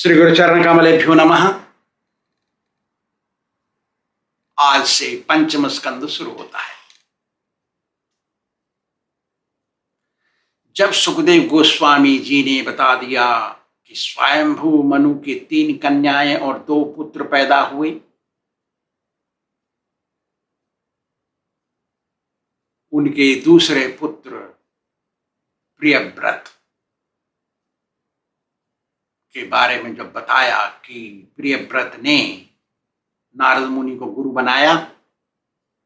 श्री गुरुचरण कमलेभ्यो नमः। आज से पंचम स्कंद शुरू होता है। जब सुखदेव गोस्वामी जी ने बता दिया कि स्वयंभू मनु के 3 कन्याएं और 2 पुत्र पैदा हुए, उनके दूसरे पुत्र प्रियव्रत के बारे में जब बताया कि प्रियव्रत ने नारद मुनि को गुरु बनाया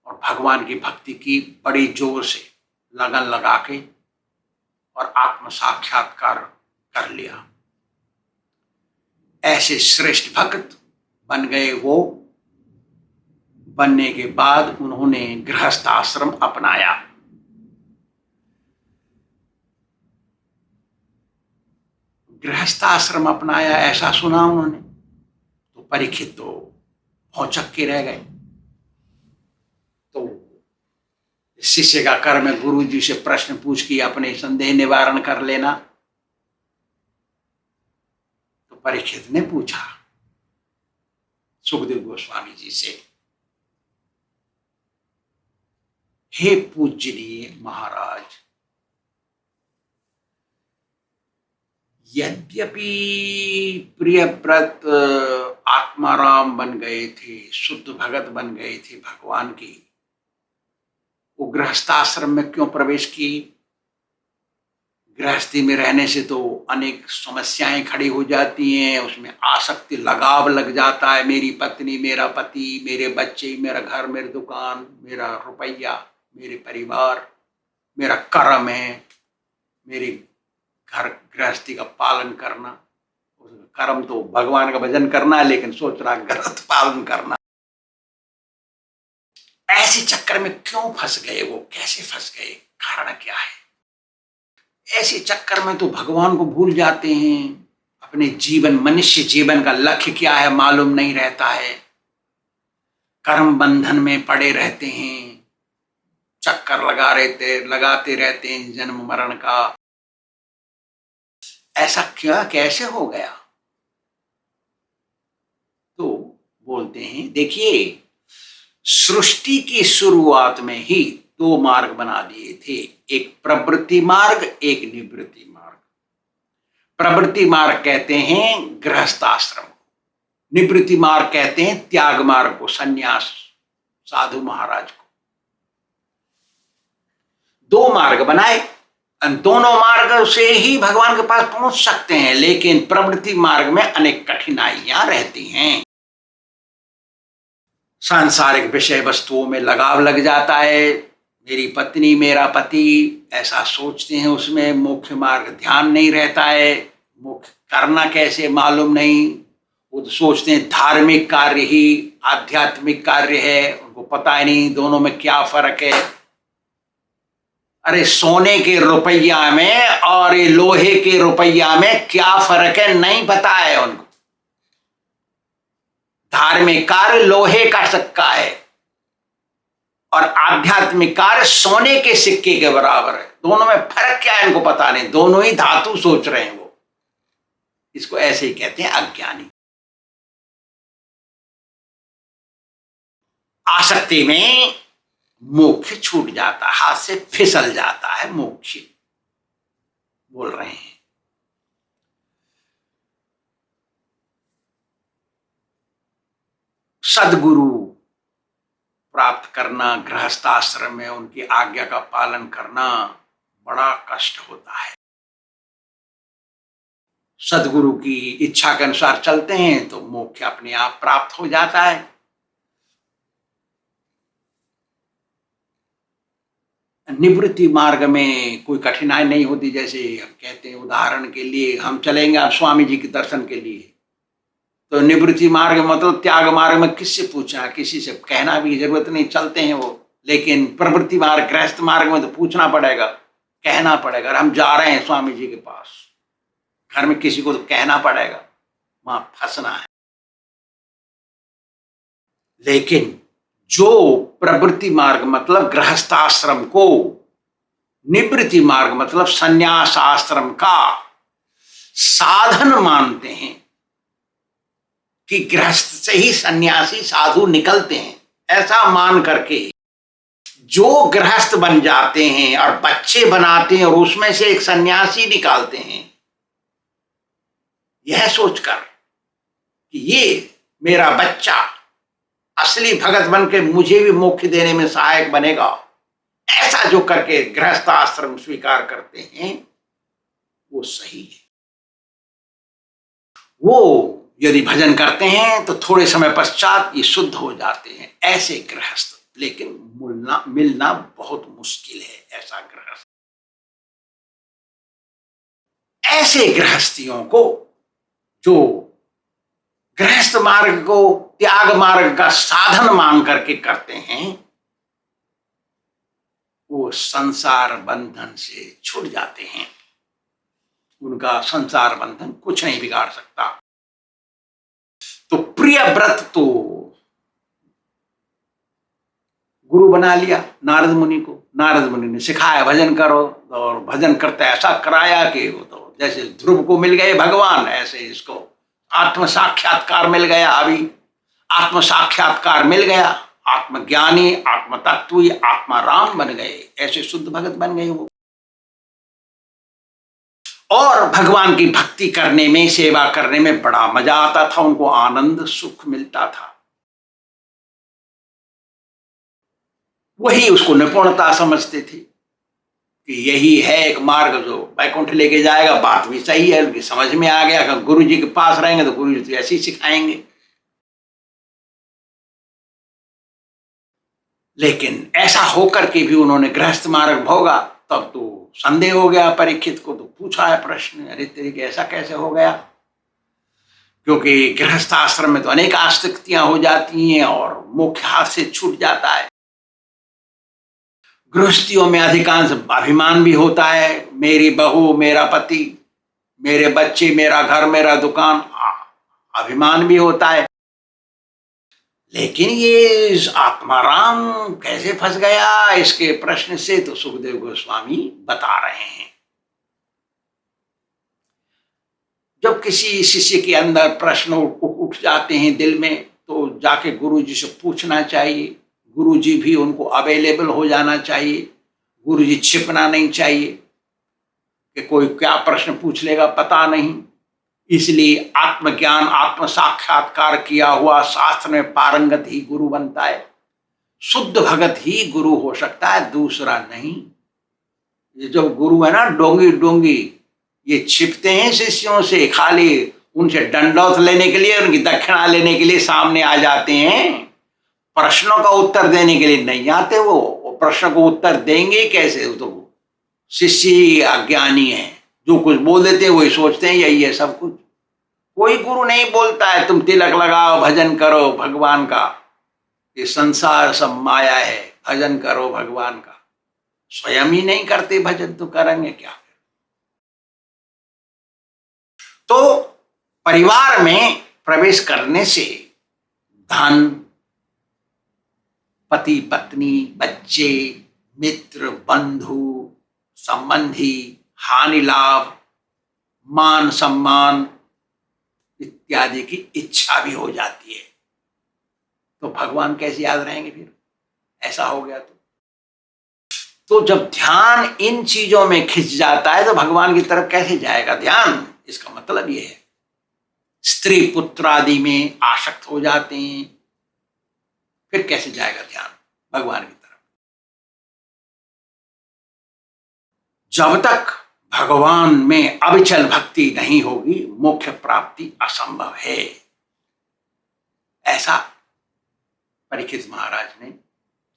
और भगवान की भक्ति की बड़ी जोर से लगन लगा के और आत्म साक्षात्कार कर लिया, ऐसे श्रेष्ठ भक्त बन गए वो। बनने के बाद उन्होंने गृहस्थ आश्रम अपनाया। गृहस्थ आश्रम अपनाया ऐसा सुना उन्होंने तो परीक्षित तो भौचक के रह गए। तो शिष्य का कर्म है गुरु जी से प्रश्न पूछ के अपने संदेह निवारण कर लेना। तो परीक्षित ने पूछा सुखदेव गोस्वामी जी से, हे पूज्यनीय महाराज, यद्यपि प्रियव्रत आत्माराम बन गए थे, शुद्ध भगत बन गए थे भगवान की, वो गृहस्थाश्रम में क्यों प्रवेश की? गृहस्थी में रहने से तो अनेक समस्याएं खड़ी हो जाती हैं, उसमें आसक्ति लगाव लग जाता है। मेरी पत्नी, मेरा पति, मेरे बच्चे, मेरा घर, मेरी दुकान, मेरा रुपया, मेरे परिवार, मेरा कर्म है, मेरे घर गृहस्थी का पालन करना। कर्म तो भगवान का भजन करना है, लेकिन सोच रहा गृहस्थ पालन करना। ऐसे चक्कर में क्यों फंस गए वो? कैसे फंस गए? कारण क्या है? ऐसे चक्कर में तो भगवान को भूल जाते हैं। अपने जीवन, मनुष्य जीवन का लक्ष्य क्या है मालूम नहीं रहता है। कर्म बंधन में पड़े रहते हैं, चक्कर लगाते रहते हैं जन्म मरण का। ऐसा क्या, कैसे हो गया? तो बोलते हैं, देखिए, सृष्टि की शुरुआत में ही 2 मार्ग बना दिए थे, एक प्रवृत्ति मार्ग, एक निवृत्ति मार्ग। प्रवृत्ति मार्ग कहते हैं गृहस्थाश्रम को, निवृत्ति मार्ग कहते हैं त्याग मार्ग को, सन्यास, साधु महाराज को। 2 मार्ग बनाए, दोनों मार्ग से ही भगवान के पास पहुंच सकते हैं, लेकिन प्रवृत्ति मार्ग में अनेक कठिनाइयां रहती हैं। सांसारिक विषय वस्तुओं में लगाव लग जाता है। मेरी पत्नी, मेरा पति, ऐसा सोचते हैं। उसमें मुख्य मार्ग ध्यान नहीं रहता है, मुख्य करना कैसे मालूम नहीं। वो तो सोचते हैं धार्मिक कार्य ही आध्यात्मिक कार्य है, उनको पता ही नहीं दोनों में क्या फर्क है। अरे सोने के रुपया में और ये लोहे के रुपया में क्या फर्क है नहीं पता है उनको। धार्मिक कार्य लोहे का सिक्का है और आध्यात्मिक कार्य सोने के सिक्के के बराबर है। दोनों में फर्क क्या है इनको पता नहीं, दोनों ही धातु सोच रहे हैं वो। इसको ऐसे ही कहते हैं अज्ञानी। आसक्ति में मोक्ष छूट जाता है, हाथ से फिसल जाता है मोक्ष, बोल रहे हैं। सद्गुरु प्राप्त करना, गृहस्थाश्रम में उनकी आज्ञा का पालन करना बड़ा कष्ट होता है। सद्गुरु की इच्छा के अनुसार चलते हैं तो मोक्ष अपने आप प्राप्त हो जाता है। निवृत्ति मार्ग में कोई कठिनाई नहीं होती। जैसे हम कहते हैं, उदाहरण के लिए हम चलेंगे आप स्वामी जी के दर्शन के लिए, तो निवृत्ति मार्ग मतलब त्याग मार्ग में किससे पूछना, किसी से कहना भी जरूरत नहीं, चलते हैं वो। लेकिन प्रवृत्ति मार्ग, गृहस्थ मार्ग में तो पूछना पड़ेगा, कहना पड़ेगा। हम जा रहे हैं स्वामी जी के पास, घर में किसी को तो कहना पड़ेगा, वहां फंसना है। लेकिन जो प्रवृत्ति मार्ग मतलब गृहस्थाश्रम को, निवृत्ति मार्ग मतलब संन्यास आश्रम का साधन मानते हैं, कि गृहस्थ से ही सन्यासी साधु निकलते हैं, ऐसा मान करके जो गृहस्थ बन जाते हैं और बच्चे बनाते हैं और उसमें से एक सन्यासी निकालते हैं, यह सोचकर कि ये मेरा बच्चा असली भगत बन के मुझे भी मोक्ष देने में सहायक बनेगा, ऐसा जो करके गृहस्थ आश्रम स्वीकार करते हैं वो सही है। वो यदि भजन करते हैं तो थोड़े समय पश्चात ये शुद्ध हो जाते हैं, ऐसे गृहस्थ। लेकिन मिलना बहुत मुश्किल है ऐसा गृहस्थ। ऐसे गृहस्थियों को जो गृहस्थ मार्ग को त्याग मार्ग का साधन मान करके करते हैं, वो संसार बंधन से छूट जाते हैं। उनका संसार बंधन कुछ नहीं बिगाड़ सकता। तो प्रिय व्रत तो गुरु बना लिया नारद मुनि को। नारद मुनि ने सिखाया भजन करो, और भजन करते ऐसा कराया कि वो तो जैसे ध्रुव को मिल गए भगवान, ऐसे इसको आत्म साक्षात्कार मिल गया। अभी आत्म साक्षात्कार मिल गया, आत्मज्ञानी आत्म तत्वी आत्मा राम बन गए, ऐसे शुद्ध भगत बन गए वो। और भगवान की भक्ति करने में, सेवा करने में बड़ा मजा आता था उनको, आनंद सुख मिलता था। वही उसको निपुणता समझते थे कि यही है एक मार्ग जो वैकुंठ लेके जाएगा। बात भी सही है, उनकी समझ में आ गया। अगर गुरु जी के पास रहेंगे तो गुरु जी तो ऐसे ही सिखाएंगे। लेकिन ऐसा होकर के भी उन्होंने गृहस्थ मार्ग भोगा, तब तो संदेह हो गया परीक्षित को। तो पूछा है प्रश्न, अरे तेरे के ऐसा कैसे हो गया? क्योंकि गृहस्थ आश्रम में तो अनेक आसक्तियां हो जाती हैं और मोक्ष हाथ से छूट जाता है। गृहस्थियों में अधिकांश अभिमान भी होता है, मेरी बहू, मेरा पति, मेरे बच्चे, मेरा घर, मेरा दुकान, अभिमान भी होता है। लेकिन ये आत्माराम कैसे फंस गया, इसके प्रश्न से तो सुखदेव गोस्वामी बता रहे हैं। जब किसी शिष्य के अंदर प्रश्न उठ जाते हैं दिल में, तो जाके गुरु जी से पूछना चाहिए। गुरु जी भी उनको अवेलेबल हो जाना चाहिए। गुरु जी छिपना नहीं चाहिए कि कोई क्या प्रश्न पूछ लेगा पता नहीं। इसलिए आत्मज्ञान आत्म साक्षात्कार किया हुआ शास्त्र में पारंगत ही गुरु बनता है। शुद्ध भगत ही गुरु हो सकता है, दूसरा नहीं। ये जो गुरु है ना, डोंगी डोंगी, ये छिपते हैं शिष्यों से, खाली उनसे दंडौत लेने के लिए, उनकी दक्षिणा लेने के लिए सामने आ जाते हैं। प्रश्नों का उत्तर देने के लिए नहीं आते वो प्रश्न को उत्तर देंगे कैसे? तो शिष्य ही अज्ञानी है, जो कुछ बोल देते हैं वही सोचते हैं यही है सब कुछ। कोई गुरु नहीं बोलता है तुम तिलक लगाओ भजन करो भगवान का, ये संसार सब माया है, भजन करो भगवान का। स्वयं ही नहीं करते भजन तो करेंगे क्या? तो परिवार में प्रवेश करने से धन, पति पत्नी, बच्चे, मित्र, बंधु, संबंधी, हानि लाभ, मान सम्मान इत्यादि की इच्छा भी हो जाती है। तो भगवान कैसे याद रहेंगे फिर? ऐसा हो गया तो जब ध्यान इन चीजों में खिंच जाता है तो भगवान की तरफ कैसे जाएगा ध्यान? इसका मतलब यह है, स्त्री पुत्र आदि में आसक्त हो जाते हैं, फिर कैसे जाएगा ध्यान भगवान की तरफ? जब तक भगवान में अविचल भक्ति नहीं होगी मोक्ष प्राप्ति असंभव है। ऐसा परीक्षित महाराज ने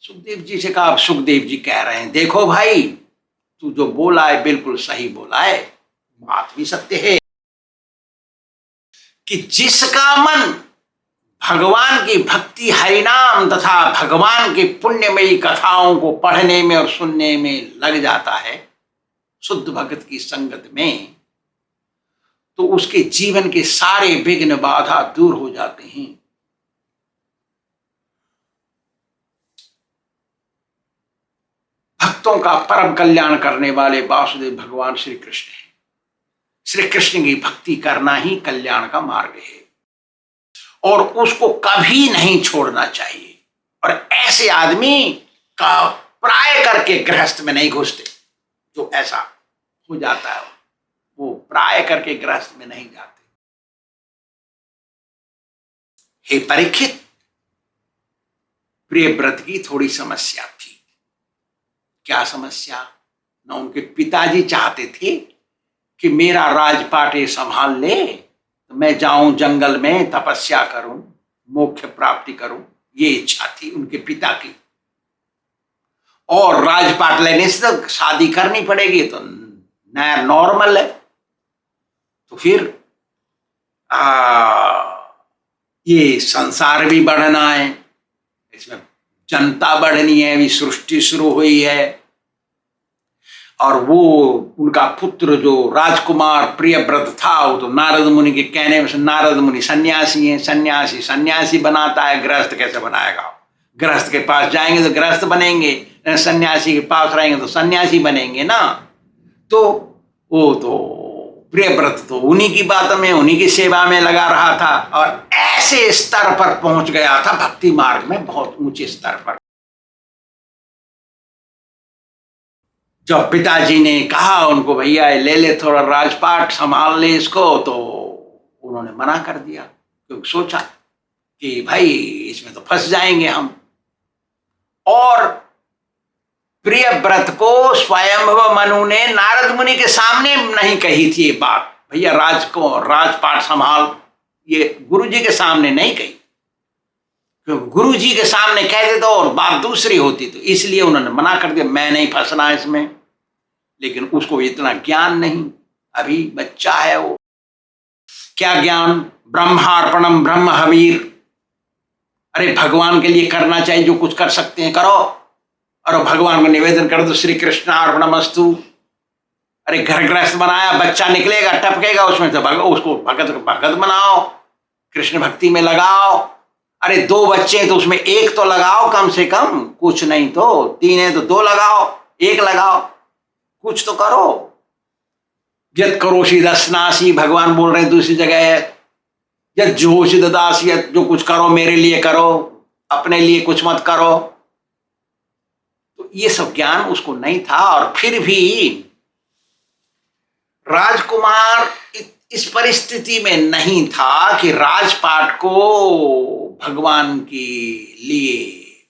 सुखदेव जी से कहा। अब सुखदेव जी कह रहे हैं, देखो भाई, तू जो बोला है बिल्कुल सही बोला है, बात भी सत्य है कि जिसका मन भगवान की भक्ति, हरिनाम तथा भगवान की पुण्यमयी कथाओं को पढ़ने में और सुनने में लग जाता है, शुद्ध भगत की संगत में, तो उसके जीवन के सारे विघ्न बाधा दूर हो जाते हैं। भक्तों का परम कल्याण करने वाले वासुदेव भगवान श्री कृष्ण हैं। श्री कृष्ण की भक्ति करना ही कल्याण का मार्ग है। और उसको कभी नहीं छोड़ना चाहिए। और ऐसे आदमी का प्राय करके गृहस्थ में नहीं घुसते। जो ऐसा हो जाता है वो प्राय करके गृहस्थ में नहीं जाते। हे परीक्षित, प्रियव्रत की थोड़ी समस्या थी। क्या समस्या? न उनके पिताजी चाहते थे कि मेरा राजपाट ये संभाल ले, तो मैं जाऊं जंगल में तपस्या करूं, मोक्ष प्राप्ति करूं, ये इच्छा थी उनके पिता की। और राजपाट लेने से तो शादी करनी पड़ेगी, तो नया नॉर्मल है। तो फिर ये संसार भी बढ़ना है, इसमें जनता बढ़नी है, अभी सृष्टि शुरू हुई है। और वो उनका पुत्र जो राजकुमार प्रियव्रत था, वो तो नारद मुनि के कहने में, नारद मुनि सन्यासी हैं, सन्यासी बनाता है, गृहस्थ कैसे बनाएगा? गृहस्थ के पास जाएंगे तो गृहस्थ बनेंगे, सन्यासी के पास रहेंगे तो सन्यासी बनेंगे ना। तो वो तो प्रियव्रत तो उन्हीं की बात में, उन्हीं की सेवा में लगा रहा था और ऐसे स्तर पर पहुंच गया था भक्ति मार्ग में, बहुत ऊंचे स्तर पर। जब पिताजी ने कहा उनको, भैया ले ले थोड़ा राजपाट, संभाल ले इसको, तो उन्होंने मना कर दिया, क्योंकि सोचा कि भाई इसमें तो फंस जाएंगे हम। और प्रियव्रत को स्वयंभव मनु ने नारद मुनि के सामने नहीं कही थी ये बात, भैया राजपाट संभाल, ये गुरु जी के सामने नहीं कही, क्योंकि गुरु जी के सामने कह देते और बात दूसरी होती, तो इसलिए उन्होंने मना कर दिया, मैं नहीं फंसना इसमें। लेकिन उसको इतना ज्ञान नहीं, अभी बच्चा है वो। क्या ज्ञान? ब्रह्मार्पणम ब्रह्म हवीर, अरे भगवान के लिए करना चाहिए, जो कुछ कर सकते हैं करो, और भगवान को निवेदन कर दो, श्री कृष्ण अर्पणमस्तु। अरे घर गृहस्थ बनाया, बच्चा निकलेगा टपकेगा उसमें, तो उसको भगत बनाओ, कृष्ण भक्ति में लगाओ। अरे 2 बच्चे तो उसमें 1 तो लगाओ कम से कम, कुछ नहीं तो 3 है तो 2 लगाओ, 1 लगाओ, कुछ तो करो। यद करोषि दशनासी, भगवान बोल रहे हैं दूसरी जगह, यद जोशी ददासी, जो कुछ करो मेरे लिए करो, अपने लिए कुछ मत करो। तो ये सब ज्ञान उसको नहीं था। और फिर भी राजकुमार इस परिस्थिति में नहीं था कि राजपाट को भगवान के लिए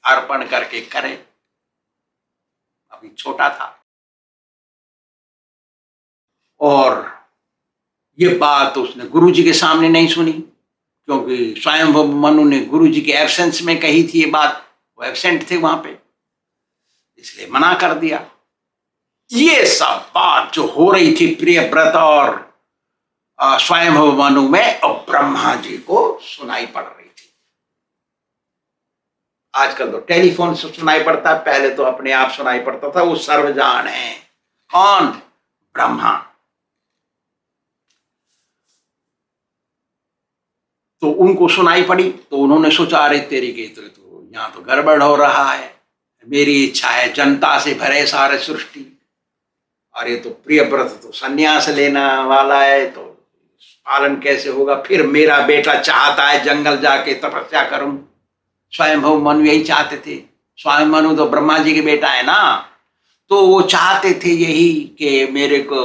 अर्पण करके करे, अभी छोटा था। और ये बात उसने गुरुजी के सामने नहीं सुनी, क्योंकि स्वयंभव मनु ने गुरुजी के एब्सेंस में कही थी ये बात, वो एब्सेंट थे वहां पे, इसलिए मना कर दिया। ये सब बात जो हो रही थी प्रियव्रत और स्वयंभव मनु में, और ब्रह्मा जी को सुनाई पड़ रही थी। आजकल तो टेलीफोन से सुनाई पड़ता है, पहले तो अपने आप सुनाई पड़ता था। वो सर्वजान है, कौन? ब्रह्मा। तो उनको सुनाई पड़ी, तो उन्होंने सोचा, अरे तेरी के तो यहाँ तो गड़बड़ हो रहा है, मेरी इच्छा है जनता से भरे सारे सृष्टि, और ये तो प्रियव्रत तो सन्यास लेना वाला है, तो पालन कैसे होगा? फिर मेरा बेटा चाहता है जंगल जाके तपस्या करूं, स्वयंभव मनु यही चाहते थे, स्वयं मनु तो ब्रह्मा जी के बेटा है ना, तो वो चाहते थे यही कि मेरे को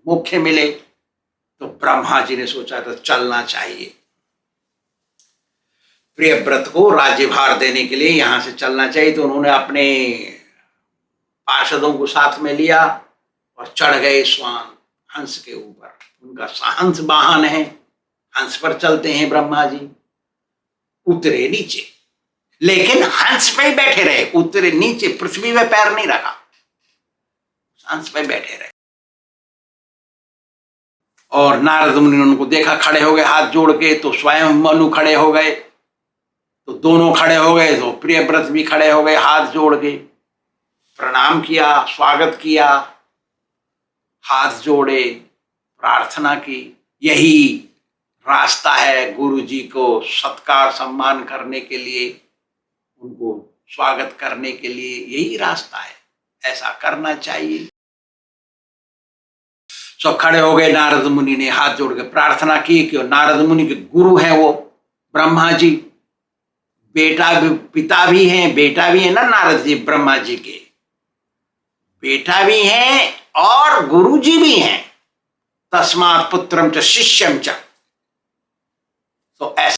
मोक्ष मिले। तो ब्रह्मा जी ने सोचा तो चलना चाहिए, प्रियव्रत को राज्यभार देने के लिए यहाँ से चलना चाहिए। तो उन्होंने अपने पार्षदों को साथ में लिया और चढ़ गए स्वान हंस के ऊपर। उनका हंस वाहन है, हंस पर चलते हैं ब्रह्मा जी। उतरे नीचे, लेकिन हंस पे ही बैठे रहे, उतरे नीचे, पृथ्वी में पैर नहीं रखा, हंस पे बैठे रहे। और नारद मुनि ने उनको देखा, खड़े हो गए हाथ जोड़ के, तो स्वयं मनु खड़े हो गए, तो दोनों खड़े हो गए, तो प्रियव्रत भी खड़े हो गए हाथ जोड़ के, प्रणाम किया, स्वागत किया, हाथ जोड़े, प्रार्थना की। यही रास्ता है गुरु जी को सत्कार सम्मान करने के लिए, उनको स्वागत करने के लिए, यही रास्ता है, ऐसा करना चाहिए। सब खड़े हो गए, नारद मुनि ने हाथ जोड़ के प्रार्थना की कि नारद मुनि के गुरु हैं वो, ब्रह्मा जी पिता भी हैं, बेटा भी है ना नारद जी, ब्रह्मा जी के बेटा भी हैं और गुरु जी भी हैं। तस्मात् पुत्रम च शिष्यम च। तो ऐसा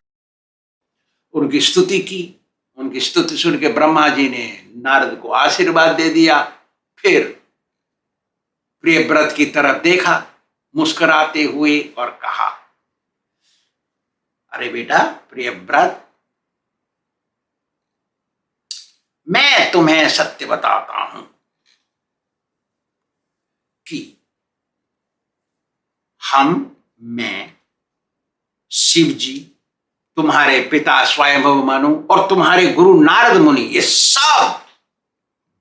उनकी स्तुति की। उनकी स्तुति सुन के ब्रह्मा जी ने नारद को आशीर्वाद दे दिया। फिर प्रियव्रत की तरफ देखा मुस्कुराते हुए और कहा, अरे बेटा प्रियव्रत, मैं तुम्हें सत्य बताता हूं कि मैं शिव जी, तुम्हारे पिता स्वयंभव मनु और तुम्हारे गुरु नारद मुनि, ये सब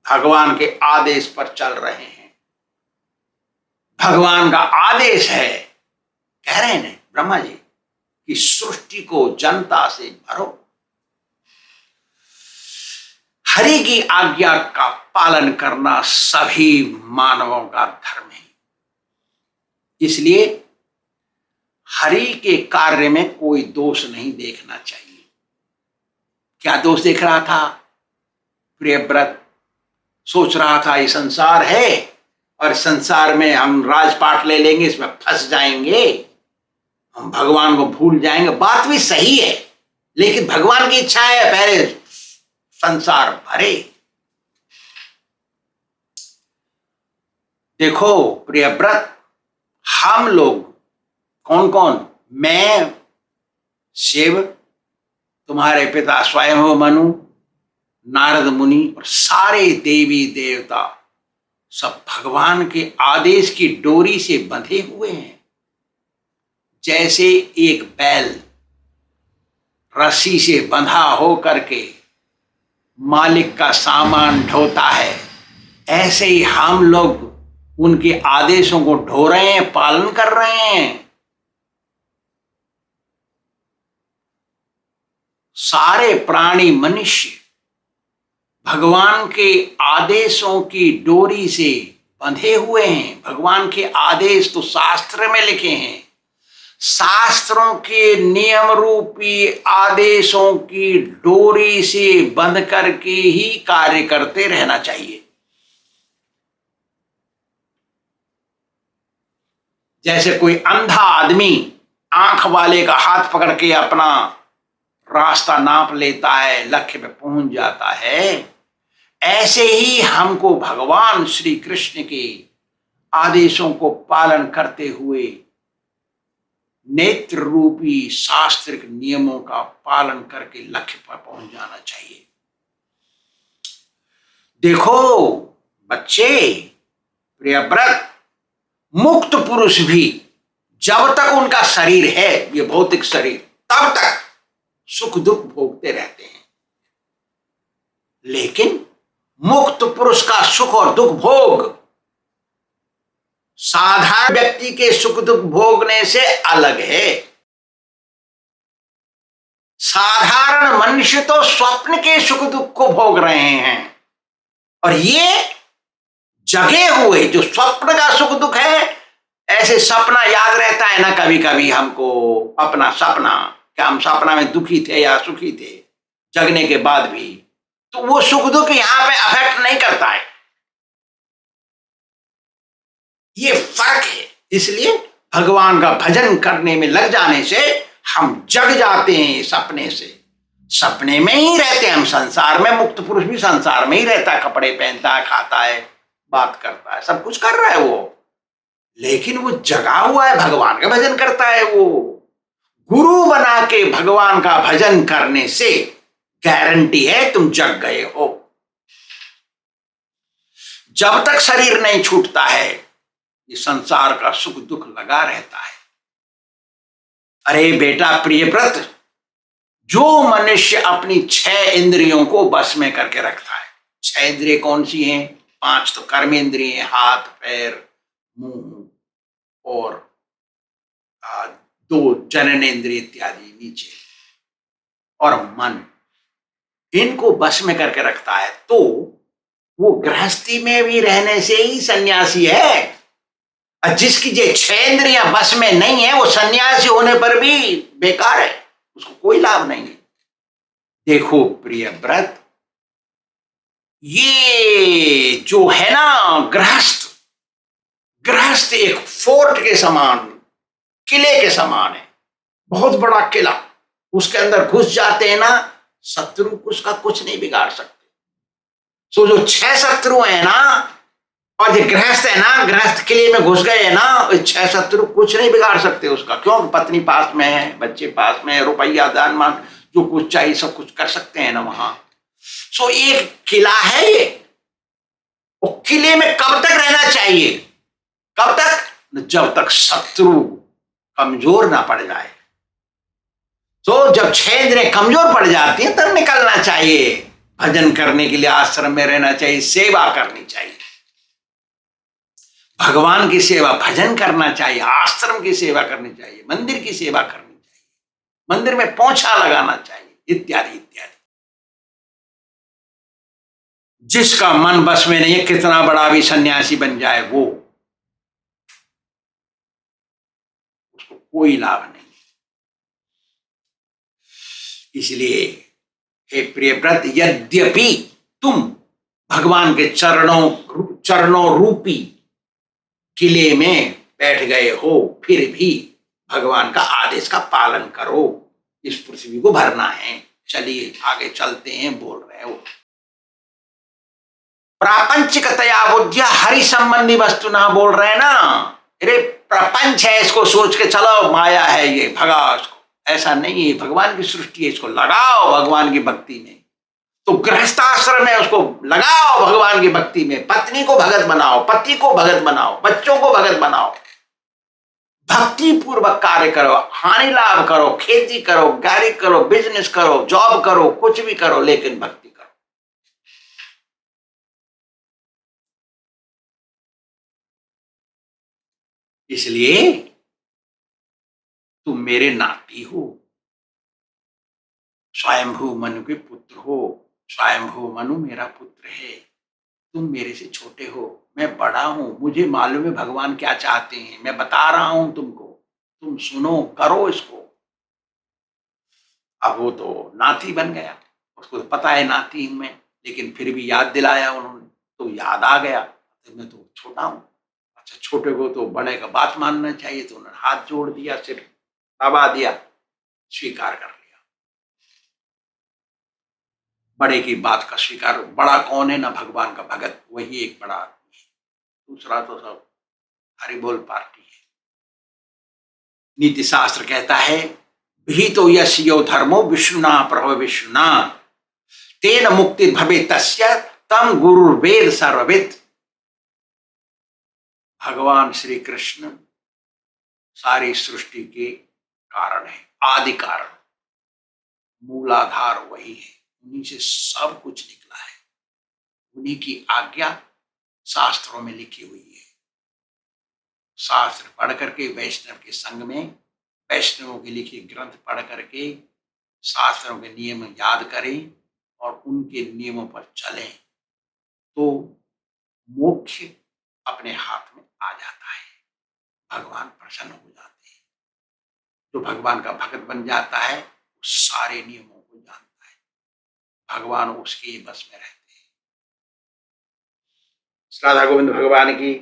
भगवान के आदेश पर चल रहे हैं। भगवान का आदेश है, कह रहे हैं ब्रह्मा जी, कि सृष्टि को जनता से भरो। हरि की आज्ञा का पालन करना सभी मानवों का धर्म है। इसलिए हरि के कार्य में कोई दोष नहीं देखना चाहिए। क्या दोष देख रहा था प्रियव्रत? सोच रहा था ये संसार है और संसार में हम राजपाट ले लेंगे, इसमें फंस जाएंगे, हम भगवान को भूल जाएंगे। बात भी सही है, लेकिन भगवान की इच्छा है पहले संसार भरे। देखो प्रियव्रत, हम लोग कौन कौन, मैं, शिव, तुम्हारे पिता स्वयंभव मनु, नारद मुनि और सारे देवी देवता सब भगवान के आदेश की डोरी से बंधे हुए हैं। जैसे एक बैल रस्सी से बंधा हो करके मालिक का सामान ढोता है, ऐसे ही हम लोग उनके आदेशों को ढो रहे हैं, पालन कर रहे हैं। सारे प्राणी मनुष्य भगवान के आदेशों की डोरी से बंधे हुए हैं। भगवान के आदेश तो शास्त्र में लिखे हैं। शास्त्रों के नियम रूपी आदेशों की डोरी से बंध करके ही कार्य करते रहना चाहिए। जैसे कोई अंधा आदमी आंख वाले का हाथ पकड़ के अपना रास्ता नाप लेता है, लक्ष्य पे पहुंच जाता है, ऐसे ही हमको भगवान श्री कृष्ण के आदेशों को पालन करते हुए नेत्र रूपी शास्त्रिक नियमों का पालन करके लक्ष्य पर पहुंच जाना चाहिए। देखो बच्चे, प्रियव्रत, मुक्त पुरुष भी जब तक उनका शरीर है, ये भौतिक शरीर, तब तक सुख दुख भोगते रहते हैं। लेकिन मुक्त पुरुष का सुख और दुख भोग साधारण व्यक्ति के सुख दुख भोगने से अलग है। साधारण मनुष्य तो स्वप्न के सुख दुख को भोग रहे हैं, और ये जगे हुए जो स्वप्न का सुख दुख है, ऐसे सपना याद रहता है ना कभी कभी हमको अपना सपना, क्या हम सपना में दुखी थे या सुखी थे जगने के बाद भी, तो वो सुख दुख यहां पे अफेक्ट नहीं करता है। ये फर्क है। इसलिए भगवान का भजन करने में लग जाने से हम जग जाते हैं सपने से। सपने में ही रहते हैं हम। संसार में मुक्त पुरुष भी संसार में ही रहता है, कपड़े पहनता है, खाता है, बात करता है, सब कुछ कर रहा है वो, लेकिन वो जगा हुआ है, भगवान का भजन करता है। वो गुरु बना के भगवान का भजन करने से गारंटी है तुम जग गए हो। जब तक शरीर नहीं छूटता है, ये संसार का सुख दुख लगा रहता है। अरे बेटा प्रियव्रत, जो मनुष्य अपनी 6 इंद्रियों को बस में करके रखता है, 6 इंद्रिय कौन सी हैं? 5 तो कर्म इंद्रिय, हाथ पैर मुंह, और 2 जनन इंद्रिय इत्यादि नीचे, और मन, इनको बस में करके रखता है, तो वो गृहस्थी में भी रहने से ही सन्यासी है। और जिसकी ये 6 इंद्रियां बस में नहीं है, वो सन्यासी होने पर भी बेकार है। उसको कोई लाभ नहीं है। देखो प्रिय व्रत, ये जो है ना गृहस्थ, गृहस्थ एक फोर्ट के समान, किले के समान है, बहुत बड़ा किला। उसके अंदर घुस जाते हैं ना, शत्रु उसका कुछ नहीं बिगाड़ सकते। सो जो 6 शत्रु है ना, और जो गृहस्थ है ना, गृहस्थ किले में घुस गए है ना, 6 शत्रु कुछ नहीं बिगाड़ सकते उसका। क्यों? पत्नी पास में है, बच्चे पास में है, रुपया दान मान जो कुछ चाहिए सब कुछ कर सकते हैं ना वहां। सो एक किला है ये। और किले में कब तक रहना चाहिए? कब तक? जब तक शत्रु कमजोर ना पड़ जाए। तो जब 6 इंद्रियां कमजोर पड़ जाती हैं तब निकलना चाहिए। भजन करने के लिए आश्रम में रहना चाहिए, सेवा करनी चाहिए, भगवान की सेवा, भजन करना चाहिए, आश्रम की सेवा करनी चाहिए, मंदिर की सेवा करनी चाहिए, मंदिर में पोछा लगाना चाहिए, इत्यादि इत्यादि। जिसका मन बस में नहीं है, कितना बड़ा भी सन्यासी बन जाए वो, उसको कोई लाभ नहीं। इसलिए हे प्रियव्रत, यद्यपि तुम भगवान के चरणों रूपी किले में बैठ गए हो, फिर भी भगवान का आदेश का पालन करो। इस पृथ्वी को भरना है। चलिए आगे चलते हैं। बोल रहे हो प्रापंचिकतया बुद्धिया हरि संबंधी वस्तु ना, बोल रहे हैं ना, अरे प्रपंच है, इसको सोच के चलो, माया है ये, भगाओ इसको। ऐसा नहीं है, भगवान की सृष्टि है, इसको लगाओ भगवान की भक्ति में। तो गृहस्थाश्रम है, उसको लगाओ भगवान की भक्ति में। पत्नी को भगत बनाओ, पति को भगत बनाओ, बच्चों को भगत बनाओ, भक्ति पूर्वक कार्य करो, हानि लाभ करो, खेती करो, गाड़ी करो, बिजनेस करो, जॉब करो, कुछ भी करो, लेकिन भक्ति करो। इसलिए तुम मेरे नाती हो, स्वयंभू मनु के पुत्र हो। स्वयंभू मनु मेरा पुत्र है, तुम मेरे से छोटे हो, मैं बड़ा हूं, मुझे मालूम है भगवान क्या चाहते हैं, मैं बता रहा हूं तुमको, तुम सुनो, करो इसको। अब वो तो नाती बन गया, उसको तो पता है नाती हूं मैं, लेकिन फिर भी याद दिलाया उन्होंने, तो याद आ गया, तो मैं तो छोटा हूं। अच्छा, छोटे को तो बड़े का बात मानना चाहिए, तो उन्होंने हाथ जोड़ दिया, सिर दबा दिया, स्वीकार कर लिया। बड़े की बात का स्वीकार, बड़ा कौन है ना, भगवान का भगत, वही एक बड़ा आदमी है, दूसरा तो सब हरिबोल पार्टी है। नीति शास्त्र कहता है, भीतो यस्यो धर्मो विष्णुना प्रभव विष्णुना तेन मुक्ति भवे तस्य तम गुरुर्वेद सर्वविद। भगवान श्री कृष्ण सारी सृष्टि के कारण है, आदि कारण, मूलाधार वही है, उन्हीं से सब कुछ निकला है, उन्हीं की आज्ञा शास्त्रों में लिखी हुई है। शास्त्र पढ़ करके, वैष्णव के संग में, वैष्णवों के लिखे ग्रंथ पढ़ करके शास्त्रों के नियम याद करें और उनके नियमों पर चलें, तो मोक्ष अपने हाथ में आ जाता है, भगवान प्रसन्न हो जाते हैं। जो भगवान का भक्त बन जाता है वो सारे नियमों को जानता है, भगवान उसके बस में रहते हैं। राधा गोविंद भगवान की